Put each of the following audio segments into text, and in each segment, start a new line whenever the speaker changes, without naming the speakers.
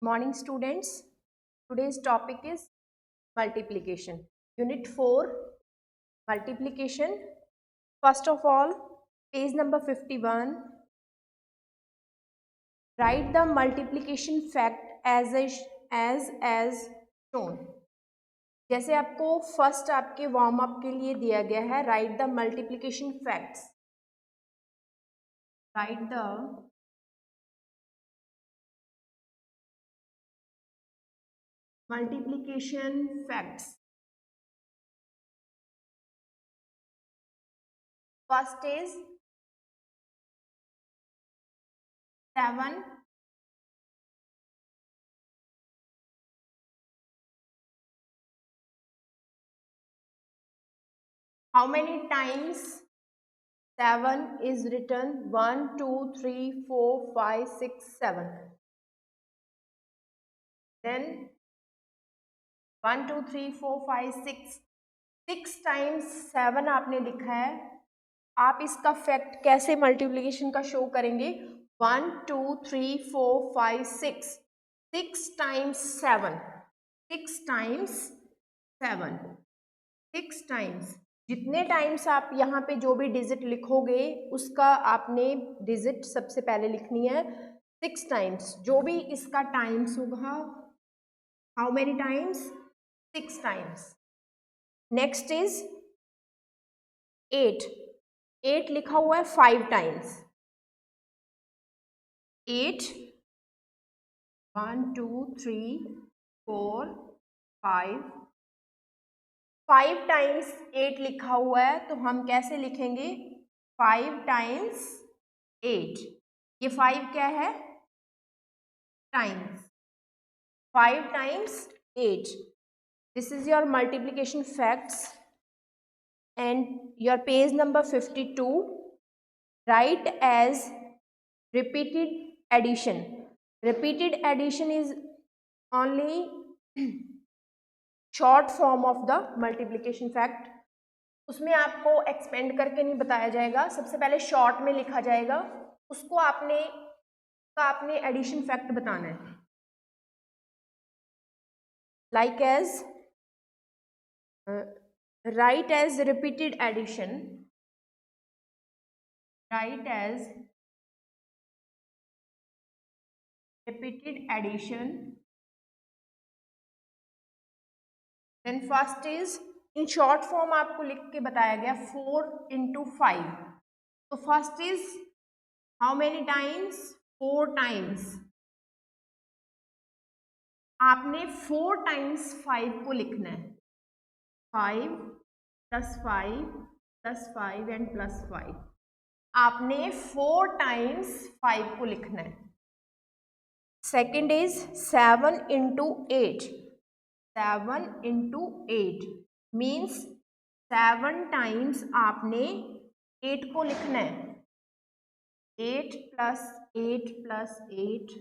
Morning students, today's topic is multiplication. Unit 4, multiplication. First of all, page number 51, write the multiplication fact as shown. जैसे आपको first आपके warm up के लिए दिया गया है, right the multiplication facts. Right the multiplication facts. First is 7. How many times 7 is written? 1, 2, 3, 4, 5, 6, 7. Then 1, 2, 3, 4, 5, 6. 6 times 7 आपने लिखा है. आप इसका फैक्ट कैसे मल्टीप्लिकेशन का शो करेंगे? 1, 2, 3, 4, 5, 6. 6 times 7. 6 times 7. 6 times. जितने टाइम्स आप यहाँ पे जो भी डिजिट लिखोगे उसका आपने डिजिट सबसे पहले लिखनी है 6 टाइम्स. जो भी इसका टाइम्स होगा, how many times? 6 times. Next is 8. 8 लिखा हुआ है 5 टाइम्स. 8 1 2 3 4 5 5 टाइम्स 8 लिखा हुआ है, तो हम कैसे लिखेंगे? 5 टाइम्स 8. ये 5 क्या है? Times. 5 times 8. This is your multiplication facts. And your page number 52, write as repeated addition. Repeated addition is only short form of the multiplication fact. उसमें आपको एक्सपेंड करके नहीं बताया जाएगा, सबसे पहले शॉर्ट में लिखा जाएगा, उसको आपने एडिशन फैक्ट बताना है. Like as write as repeated addition. Write as repeated addition. Then first is in short form आपको लिख के बताया गया 4 into 5. तो first is how many times? 4 times. आपने 4 टाइम्स 5 को लिखना है. 5 plus 5 plus 5 and plus 5. आपने 4 टाइम्स 5 को लिखना है. Second is 7 into 8. 7 into 8 means 7 times आपने 8 को लिखना है. 8 plus 8 plus 8.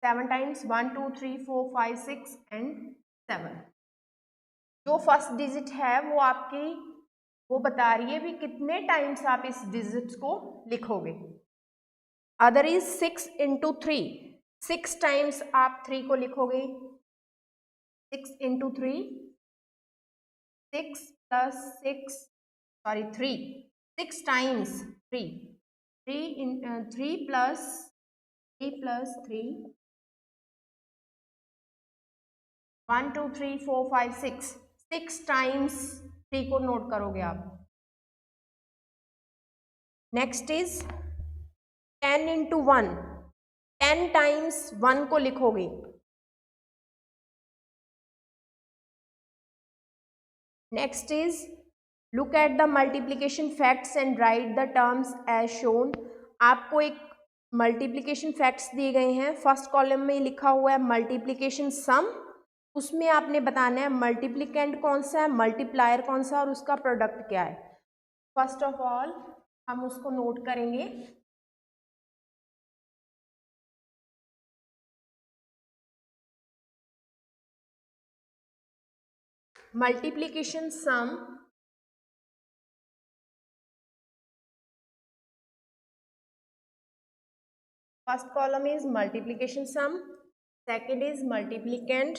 7 times 1 2 3 4 5 6 and 7. जो फर्स्ट डिजिट है वो बता रही है भी कितने टाइम्स आप इस डिजिट को लिखोगे. Other is 6 into 3. 6 टाइम्स आप 3 को लिखोगे. 6 into 3. 6 plus 6, sorry 3. 6 times 3. 3 plus 3. 1 2 3 4 5 6. 6 times 3 को नोट करोगे आप. Next is 10 into 1. 10 टाइम्स 1 को लिखोगे. Next is look at the multiplication facts and write the terms as shown. आपको एक मल्टीप्लिकेशन फैक्ट्स दिए गए हैं. फर्स्ट कॉलम में लिखा हुआ है मल्टीप्लिकेशन सम. उसमें आपने बताना है मल्टीप्लिकेंट कौन सा है, मल्टीप्लायर कौन सा और उसका प्रोडक्ट क्या है. फर्स्ट ऑफ ऑल हम उसको नोट करेंगे. Multiplication sum First column is multiplication sum, second is multiplicand,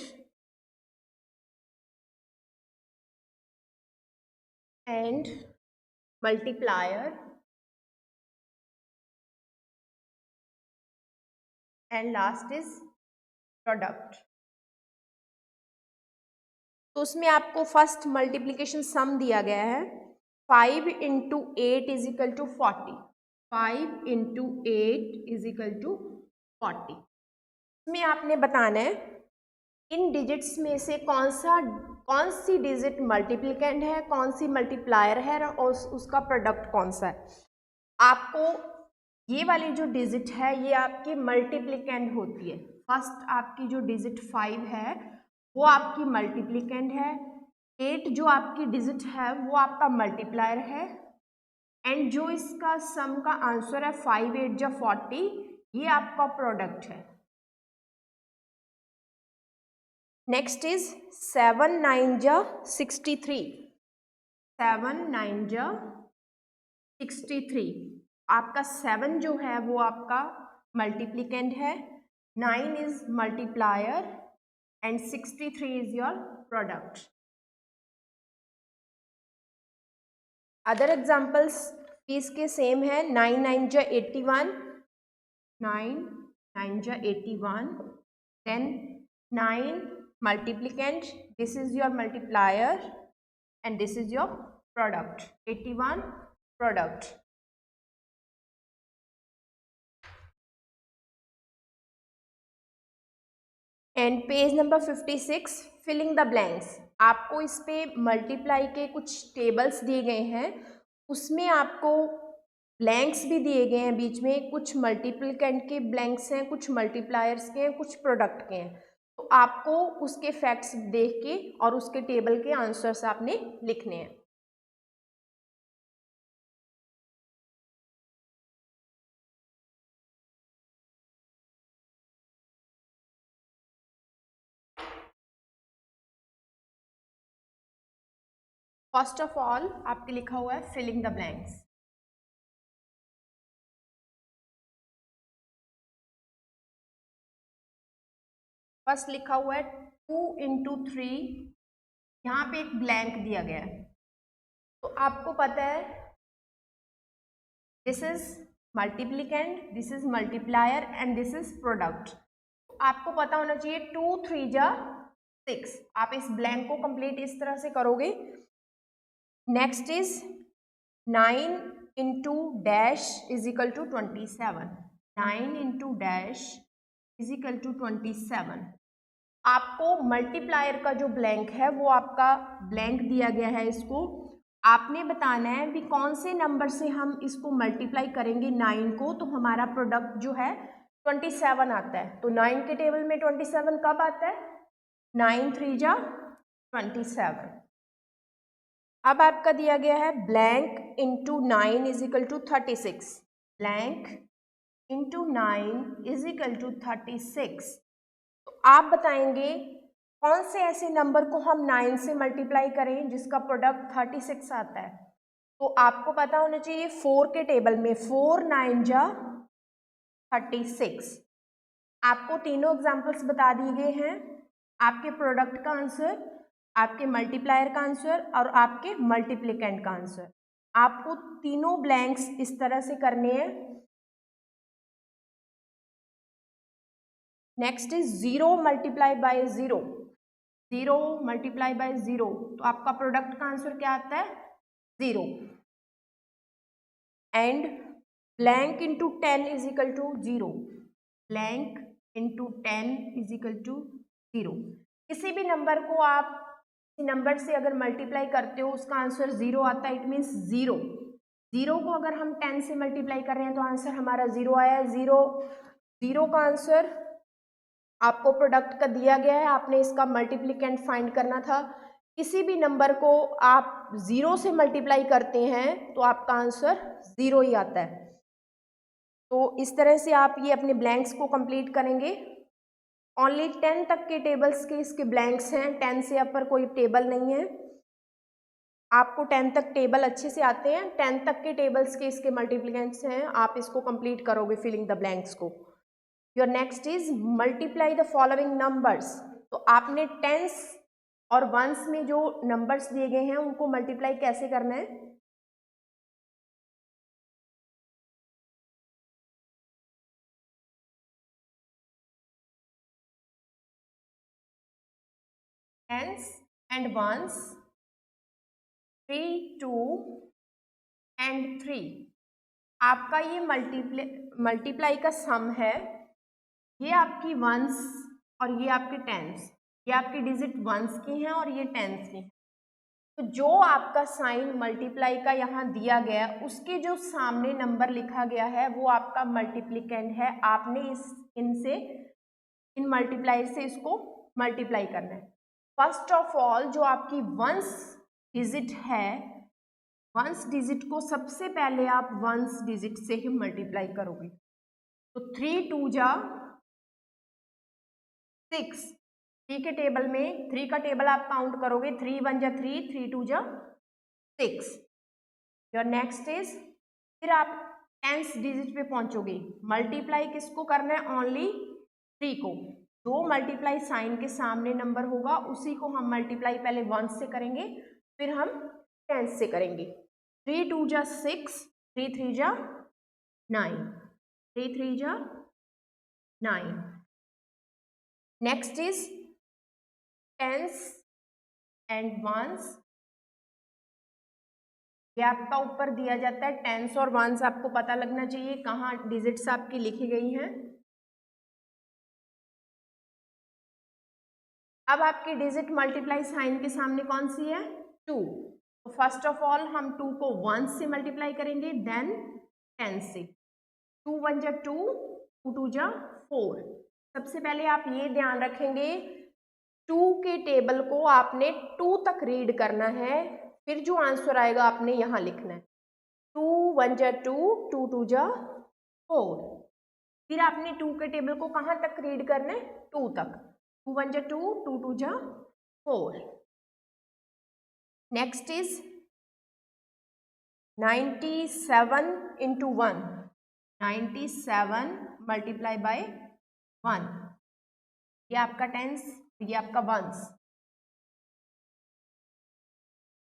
and multiplier, and last is product. तो उसमें आपको फर्स्ट मल्टीप्लिकेशन सम दिया गया है 5 into 8 is equal to 40, 5 into 8 is equal to 40। इसमें आपने बताना है इन डिजिट्स में से कौन सी डिजिट मल्टीप्लिकेंड है, कौन सी मल्टीप्लायर है और उसका प्रोडक्ट कौन सा है। आपको ये वाली जो डिजिट है ये आपकी मल्टीप्लिकेंड होती है। फर्स्ट आपकी जो डिजिट 5 है वो आपकी मल्टीप्लिकेंड है, 8 जो आपकी डिजिट है वो आपका मल्टीप्लायर है, एंड जो इसका सम का आंसर है 5 8 जा 40, ये आपका प्रोडक्ट है। नेक्स्ट इज 7 9 जा 63, 7 9 जा 63। आपका 7 जो है वो आपका मल्टीप्लिकेंड है, 9 is multiplier and 63 is your product. Other examples इसके सेम है, 9 9 जा 81, 9 9 जा 81, then 9 multiplicand, this is your multiplier and this is your product, 81 product. And page number 56 filling the blanks. आपको इस पे मल्टीप्लाई के कुछ टेबल्स दिए गए हैं, उसमें आपको ब्लैंक्स भी दिए गए हैं बीच में, कुछ मल्टीप्लिकेंट के ब्लैंक्स हैं, कुछ मल्टीप्लायर्स के हैं, कुछ प्रोडक्ट के हैं। तो आपको उसके फैक्ट्स देख के और उसके टेबल के आंसर्स आपने लिखने हैं। फर्स्ट ऑफ ऑल आपके लिखा हुआ है फिलिंग द ब्लैंक्स। फर्स्ट लिखा हुआ है 2 इंटू 3, यहाँ पे एक ब्लैंक दिया गया है। तो आपको पता है this is multiplicand, this is multiplier and this is product. तो आपको पता होना चाहिए 2 3 जा 6। आप इस ब्लैंक को कंप्लीट इस तरह से करोगे। Next is 9 into dash is equal to 27, 9 into dash is equal to 27। आपको मल्टीप्लायर का जो ब्लैंक है वो आपका ब्लैंक दिया गया है, इसको आपने बताना है भी कौन से नंबर से हम इसको मल्टीप्लाई करेंगे 9 को, तो हमारा प्रोडक्ट जो है 27 आता है। तो 9 के टेबल में 27 कब आता है, 9 3 जा 27। अब आपका दिया गया है blank into 9 is equal to 36, blank into 9 is equal to 36। तो आप बताएंगे कौन से ऐसे नंबर को हम 9 से मल्टीप्लाई करें जिसका प्रोडक्ट 36 आता है। तो आपको पता होना चाहिए 4 के टेबल में 4 9 जा 36। आपको तीनों एग्जाम्पल्स बता दिए गए हैं, आपके प्रोडक्ट का आंसर, आपके मल्टीप्लायर का आंसर और आपके मल्टीप्लिकेंट का आंसर। आपको तीनों ब्लैंक्स इस तरह से करने हैं। Next is 0 multiply by 0, 0 multiply by 0, तो आपका प्रोडक्ट का आंसर क्या आता है 0। And blank into 10 is equal to 0, blank into 10 is equal to 0। किसी भी नंबर को आप नंबर से अगर मल्टीप्लाई करते हो उसका आंसर 0 आता है, इट मीन्स 0। 0 को अगर हम 10 से मल्टीप्लाई कर रहे हैं तो आंसर हमारा 0 आया है। 0 का आंसर आपको प्रोडक्ट का दिया गया है, आपने इसका मल्टीप्लिकेंट फाइंड करना था। किसी भी नंबर को आप 0 से मल्टीप्लाई करते हैं तो आपका आंसर 0 ही आता है। तो इस तरह से आप ये अपने ब्लैंक्स को कंप्लीट करेंगे। ओनली 10 तक के टेबल्स के इसके ब्लैंक्स हैं, 10 से ऊपर कोई टेबल नहीं है। आपको 10 तक टेबल अच्छे से आते हैं, 10 तक के टेबल्स के इसके मल्टीप्लिकेंट्स हैं, आप इसको कंप्लीट करोगे फिलिंग द ब्लैंक्स को। Your next is multiply the following numbers. तो आपने टेंस और वंस में जो नंबर्स दिए गए हैं उनको मल्टीप्लाई कैसे करना है। Tens and ones, 3, 2 and 3। आपका ये मल्टीप्लाई का सम है। ये आपकी वंस और ये आपके टेंस, ये आपकी डिजिट वंस की हैं और ये टेंस की। तो जो आपका साइन मल्टीप्लाई का यहाँ दिया गया उसके जो सामने नंबर लिखा गया है वो आपका मल्टीप्लिकेंड है। आपने इन मल्टीप्लाई से इसको मल्टीप्लाई करना है। फर्स्ट ऑफ ऑल जो आपकी वंस डिजिट है, वंस डिजिट को सबसे पहले आप वंस डिजिट से ही मल्टीप्लाई करोगे। तो 3 2 जा 6, 3 के टेबल में 3 का टेबल आप काउंट करोगे, 3 1 जा 3, 3 2 जा 6। योर नेक्स्ट इज, फिर आप टेंस डिजिट पे पहुंचोगे। मल्टीप्लाई किसको करना है, ओनली 3 को। जो मल्टीप्लाई साइन के सामने नंबर होगा उसी को हम मल्टीप्लाई पहले वंस से करेंगे फिर हम टेंस से करेंगे। 3 2 जा 6, 3 3 जा 9, 3 3 जा 9। Next is tens and ones. ये आपका ऊपर दिया जाता है टेंस और वंस, आपको पता लगना चाहिए कहाँ डिजिट्स आपकी लिखी गई हैं। अब आपकी डिजिट मल्टीप्लाई साइन के सामने कौन सी है, 2। तो फर्स्ट ऑफ ऑल हम 2 को 1 से मल्टीप्लाई करेंगे, देन 10 से। 2 1 जा 2, 2 2 जा 4। सबसे पहले आप ये ध्यान रखेंगे 2 के टेबल को आपने 2 तक रीड करना है, फिर जो आंसर आएगा आपने यहाँ लिखना है। 2 1 जा 2, 2 2 जा 4। फिर आपने 2 के टेबल को कहाँ तक रीड करना है, 2 तक। 2 1 जा 2, 2 2 जा 4। Next is 97 into 1, 97 multiply by 1। ये आपका टेंस, ये आपका वंस।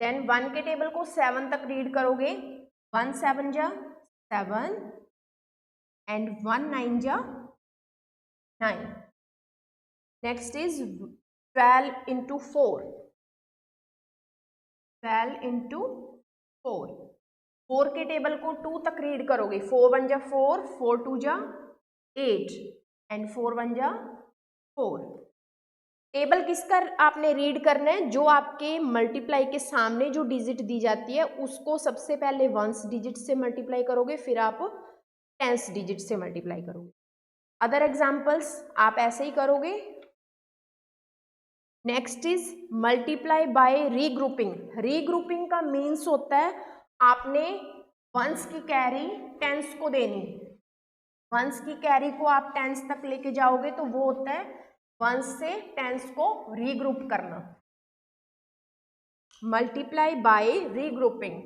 देन 1 के टेबल को 7 तक रीड करोगे, 1 7 जा 7 एंड 1 9 जा 9। Next is 12 into 4, 12 into 4। 4 के टेबल को 2 तक रीड करोगे, 4 1 जा 4, 4 2 जा 8 एंड 4 1 जा 4। टेबल किसका आपने रीड करना है, जो आपके मल्टीप्लाई के सामने जो डिजिट दी जाती है उसको सबसे पहले वंस डिजिट से मल्टीप्लाई करोगे, फिर आप टेंस डिजिट से मल्टीप्लाई करोगे। अदर एग्जाम्पल्स आप ऐसे ही करोगे। Next is multiply by regrouping. Regrouping का मीन्स होता है आपने वंस की कैरी टेंस को देनी, वंस की कैरी को आप टेंस तक लेके जाओगे, तो वो होता है वंस से टेंस को रीग्रुप करना। Multiply by regrouping,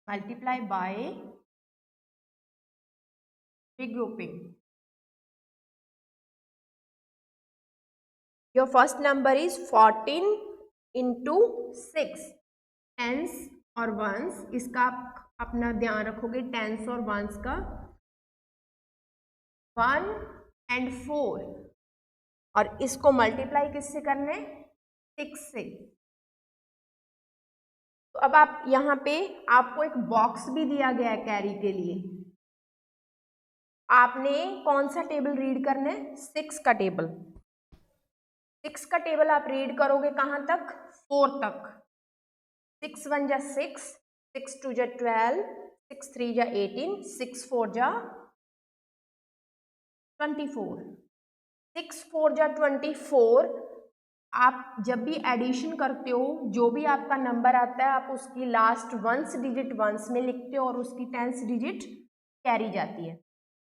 multiply by regrouping. Your first number is 14 into 6, tens और वंस। इसका आप अपना ध्यान रखोगे, टेंस और वंस का। 1 एंड 4 और इसको मल्टीप्लाई किससे करना है, 6 से। तो अब आप यहाँ पे आपको एक बॉक्स भी दिया गया है कैरी के लिए। आपने कौन सा टेबल रीड करना है, 6 का टेबल। 6 का टेबल आप रीड करोगे कहाँ तक, 4 तक। 6 1 जा 6, 6 2 जा 12, 6 3 जा 18, 6 4 जा 24, 6 4 जा 24। आप जब भी एडिशन करते हो, जो भी आपका नंबर आता है आप उसकी लास्ट वंस डिजिट वंस में लिखते हो और उसकी टेंस डिजिट कैरी जाती है।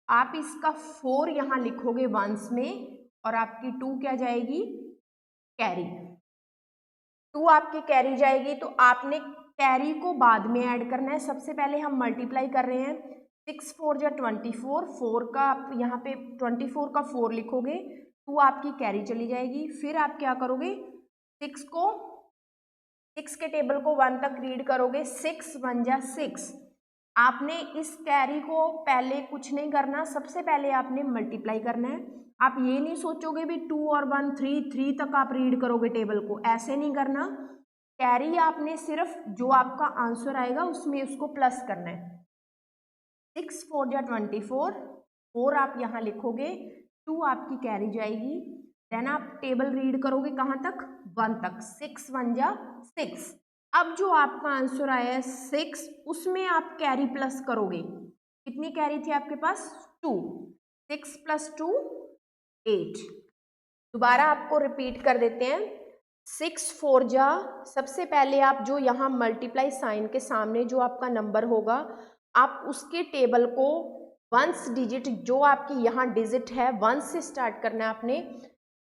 आप इसका 4 यहाँ लिखोगे वंस में और आपकी 2 क्या जाएगी, कैरी। 2 आपकी कैरी जाएगी। तो आपने कैरी को बाद में ऐड करना है। सबसे पहले हम मल्टीप्लाई कर रहे हैं, 6 4 जा 24, 4 का आप यहाँ पे 24 का 4 लिखोगे, 2 आपकी कैरी चली जाएगी। फिर आप क्या करोगे, 6 के टेबल को 1 तक रीड करोगे, 6 1 जा 6। आपने इस कैरी को पहले कुछ नहीं करना, सबसे पहले आपने मल्टीप्लाई करना है। आप ये नहीं सोचोगे भी 2 और 1 3 तक आप रीड करोगे टेबल को, ऐसे नहीं करना। कैरी आपने सिर्फ जो आपका आंसर आएगा उसमें उसको प्लस करना है। 6 4 जा 24, 4 आप यहाँ लिखोगे, 2 आपकी कैरी जाएगी। देन आप टेबल रीड करोगे कहाँ तक, 1 तक, 6 1 जा 6। अब जो आपका आंसर आया है 6, उसमें आप कैरी प्लस करोगे। कितनी कैरी थी आपके पास, 2। 6 + 2 8। दोबारा आपको रिपीट कर देते हैं। 6 4 जा, सबसे पहले आप जो यहाँ मल्टीप्लाई साइन के सामने जो आपका नंबर होगा, आप उसके टेबल को वंस डिजिट, जो आपकी यहाँ डिजिट है 1 से स्टार्ट करना है आपने।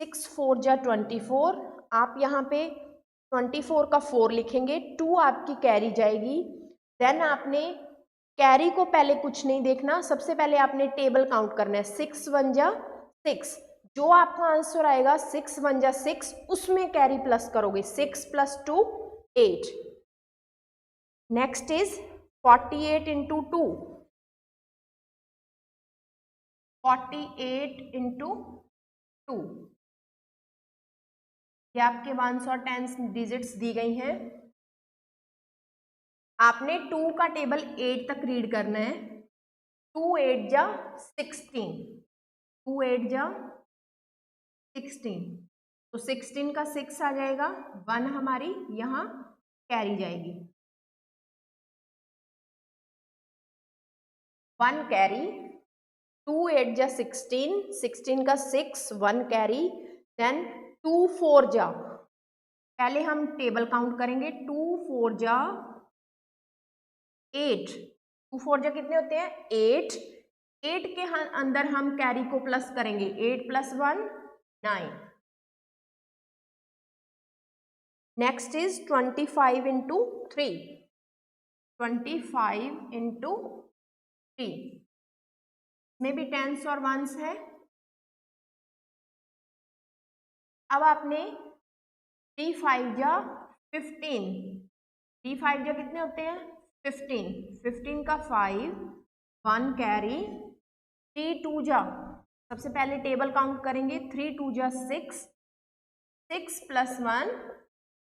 6 4 जा 24, आप यहाँ पे 24 का 4 लिखेंगे, 2 आपकी कैरी जाएगी। देन आपने कैरी को पहले कुछ नहीं देखना, सबसे पहले आपने टेबल काउंट करना है। 6 1 जा 6, जो आपका आंसर आएगा 6 1 जा 6, उसमें कैरी प्लस करोगे। 6 + 2 8। Next is 48 × 2, 48 × 2। ये आपके 1s और 10s डिजिट्स दी गई हैं। आपने 2 का टेबल 8 तक रीड करना है। 2 8 जा 16, 2 8 जा 16, तो 16 का 6 आ जाएगा, 1 हमारी यहाँ कैरी जाएगी। 1 कैरी, 2 8 जा 16, 16 का 6, 1 कैरी। देन 2 4 जा, पहले हम टेबल काउंट करेंगे। 2 4 जा 8, 2 4 जा कितने होते हैं, 8। 8 के अंदर हम कैरी को प्लस करेंगे, 8 + 1 9। नेक्स्ट इज 25 × 3, 25 × 3 में भी 10s और 1s है। अब आपने 3 5 जा 15, 3 5 जा कितने होते हैं, 15, 15 का 5, 1 कैरी। 3 2 जा, सबसे पहले टेबल काउंट करेंगे। 3 2 जा 6, 6 + 1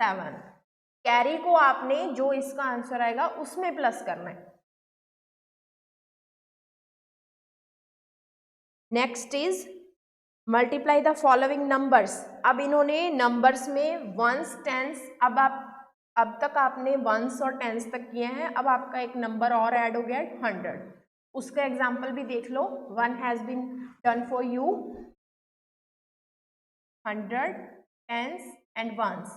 7। कैरी को आपने जो इसका आंसर आएगा उसमें प्लस करना है। Next is multiply the following numbers. अब इन्होंने नंबर्स में 1s 10s, अब तक आपने 1s और 10s तक किए हैं। अब आपका एक नंबर और ऐड हो गया 100, उसका एग्जाम्पल भी देख लो। 1 has been done for you. 100 10s and 1s,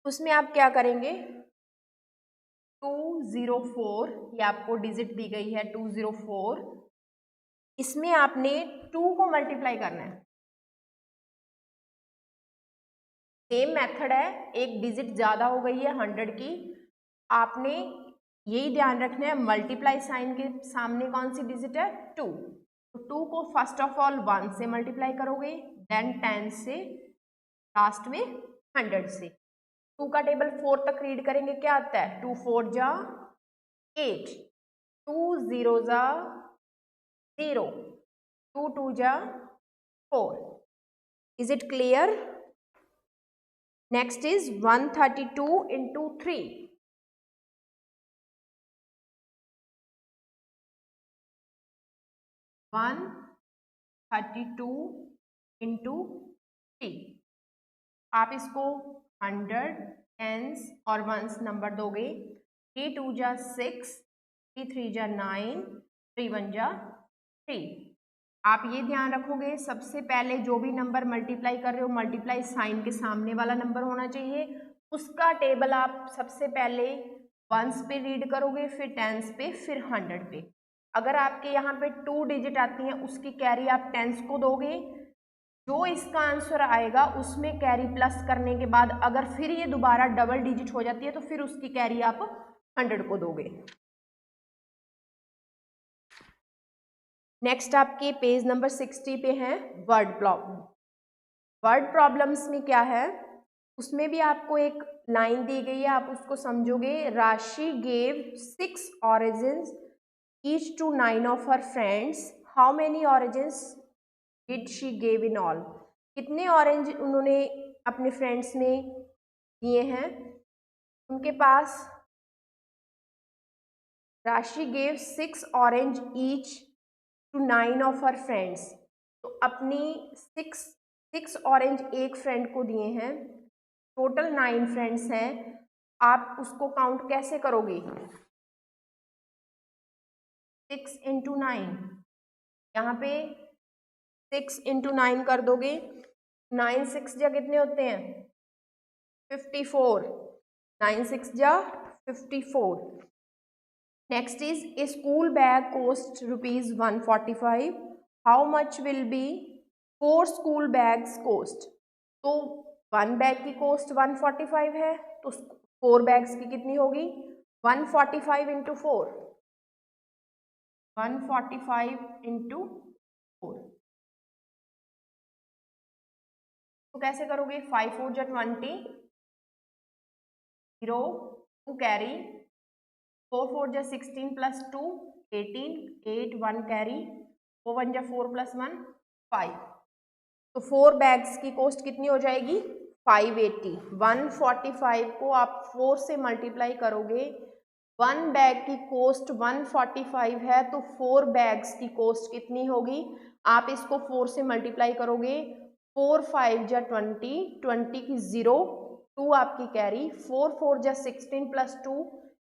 उसमें आप क्या करेंगे, 204, ये आपको डिजिट दी गई है 204, इसमें आपने 2 को मल्टीप्लाई करना है। सेम मेथड है, एक डिजिट ज़्यादा हो गई है 100 की, आपने यही ध्यान रखना है मल्टीप्लाई साइन के सामने कौन सी डिजिट है, 2। तो 2 को फर्स्ट ऑफ ऑल 1 से मल्टीप्लाई करोगे, देन 10 से, लास्ट में 100 से। 2 का टेबल 4 तक रीड करेंगे, क्या आता है, 2 4 जा 8, 2 0 जा 0, 2 2 जा 4। Is it clear? Next is 132 × 3, 132 × 3। आप इसको 100 10s और 1s नंबर दोगे। 3 2 जा 6, 3 3 जा 9, 3 1 जा 3। आप ये ध्यान रखोगे, सबसे पहले जो भी नंबर मल्टीप्लाई कर रहे हो, मल्टीप्लाई साइन के सामने वाला नंबर होना चाहिए। उसका टेबल आप सबसे पहले 1s पे रीड करोगे, फिर 10s पे, फिर 100 पे। अगर आपके यहाँ पे 2 डिजिट आती हैं, उसकी कैरी आप 10s को दोगे। जो इसका आंसर आएगा उसमें कैरी प्लस करने के बाद अगर फिर ये दोबारा डबल डिजिट हो जाती है तो फिर उसकी कैरी आप 100 को दोगे। नेक्स्ट आपके पेज नंबर 60 पे है वर्ड प्रॉब्लम। वर्ड प्रॉब्लम्स में क्या है, उसमें भी आपको एक लाइन दी गई है, आप उसको समझोगे। Rashi gave 6 oranges each to 9 of her friends, how many oranges did she gave in all. कितने ऑरेंज उन्होंने अपने फ्रेंड्स में दिए हैं। उनके पास Rashi gave 6 orange each to 9 of her friends, तो अपनी 6 ऑरेंज एक फ्रेंड को दिए हैं, टोटल 9 फ्रेंड्स हैं। आप उसको काउंट कैसे करोगे, 6 इंटू 9, यहाँ पे 6 इंटू 9 कर दोगे, 9 6 जा कितने होते हैं 54, 9 6 जा 54। Next is a school bag cost ₹145, how much will be 4 school bags cost. तो 1 बैग की कॉस्ट 145 है, तो 4 बैग्स की कितनी होगी 145 इंटू 4, 145 इंटू 4। तो कैसे करोगे, 5 4 जा 20, 0 2 कैरी, 4 4 जा 16 प्लस 2 18, 8 1 कैरी, 4 1 जा 4 प्लस 1 5। तो 4 बैग्स की कॉस्ट कितनी हो जाएगी 580। 145 को आप 4 से मल्टीप्लाई करोगे, 1 बैग की कॉस्ट 145 है, तो 4 बैग्स की कॉस्ट कितनी होगी, आप इसको 4 से मल्टीप्लाई करोगे, 4 5 जा 20, 20 की 0 2 आपकी कैरी, 4 4 जा 16 प्लस 2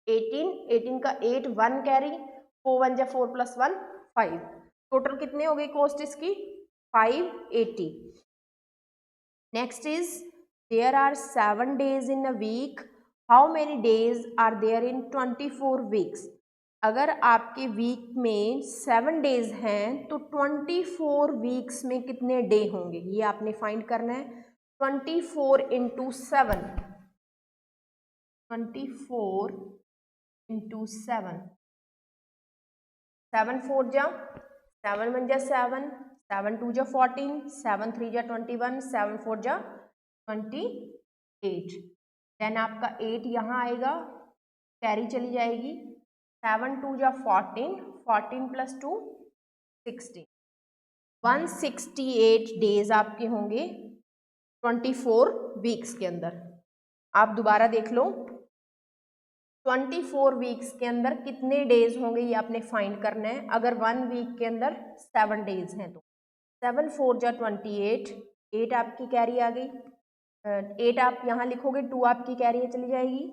18, 18 का 8 1 कैरी, 4 1 जा 4 प्लस 1 5। टोटल कितने हो गई कॉस्ट इसकी 580। Next is there are 7 days in a week, how many days are there in 24 weeks। अगर आपके वीक में 7 days हैं तो 24 weeks में कितने डे होंगे, ये आपने फाइंड करना है। 24 इंटू 7, 24 इंटू 7, 7 4 जा 7 1 जा 7, 7 2 जा 14, 7 3 जा 21, 7 4 जा 28। देन आपका 8 यहाँ आएगा, कैरी चली जाएगी, 7 2 जा 14, 14 प्लस 2 16, 168 डेज आपके होंगे 24 वीक्स के अंदर। आप दोबारा देख लो, 24 वीक्स के अंदर कितने डेज होंगे ये आपने फाइंड करना है। अगर 1 वीक के अंदर 7 डेज हैं तो 7 4 जा 28, 8 आपकी कैरी आ गई, 8 आप यहाँ लिखोगे, 2 आपकी कैरी चली जाएगी,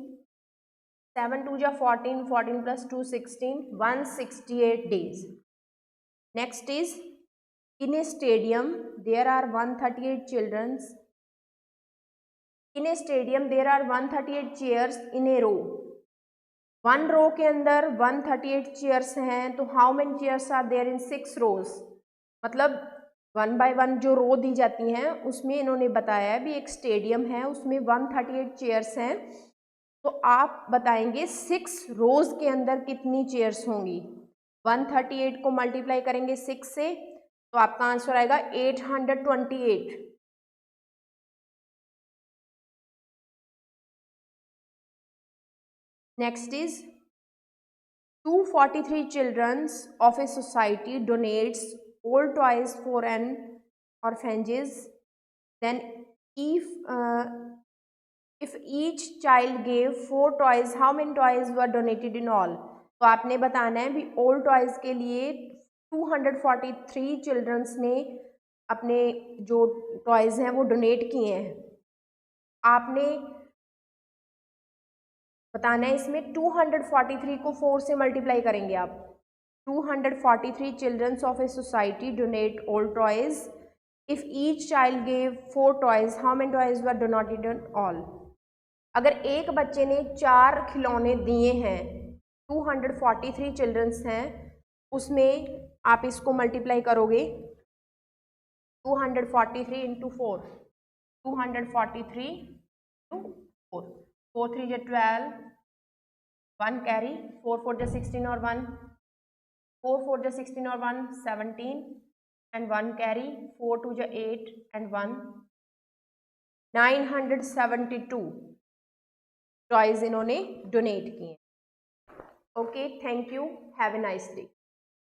7 2 जा 14, 14 plus 2 16, 168 days. Next is in a stadium there are 138 childrens, in a stadium there are 138 chairs in a row. 1 row के अंदर 138 चेयर्स हैं, तो how many chairs are there in 6 rows. मतलब 1 बाय 1 जो रो दी जाती हैं उसमें इन्होंने बताया है भी एक स्टेडियम है उसमें 138 चेयर्स हैं, तो आप बताएंगे 6 रोज के अंदर कितनी चेयर्स होंगी। 138 को मल्टीप्लाई करेंगे 6 से, तो आपका आंसर आएगा 828। Next is 243 children of a society donates old toys for an orphanages. Then if each child gave 4 toys, how many toys were donated in all। तो आपने बताना है भी ओल्ड टॉयज के लिए 243 चिल्ड्रंस ने अपने जो टॉयज हैं वो डोनेट किए हैं। आपने बताना है इसमें 243 को 4 से मल्टीप्लाई करेंगे आप, 243 childrens of a society donate old toys, if each child gave 4 toys, how many toys were donated in all. अगर एक बच्चे ने 4 खिलौने दिए हैं, 243 चिल्ड्रंस हैं, उसमें आप इसको मल्टीप्लाई करोगे 243 इंटू 4, 243 इंटू 4, 4 3 जा 12, 1 कैरी, 4 4 जा 16 और 1 4 4 जा 16 और 1 17 एंड 1 कैरी, 4 2 जा 8 एंड 1 972 टॉयज इन्होंने डोनेट किए। Okay, thank you, have a nice day.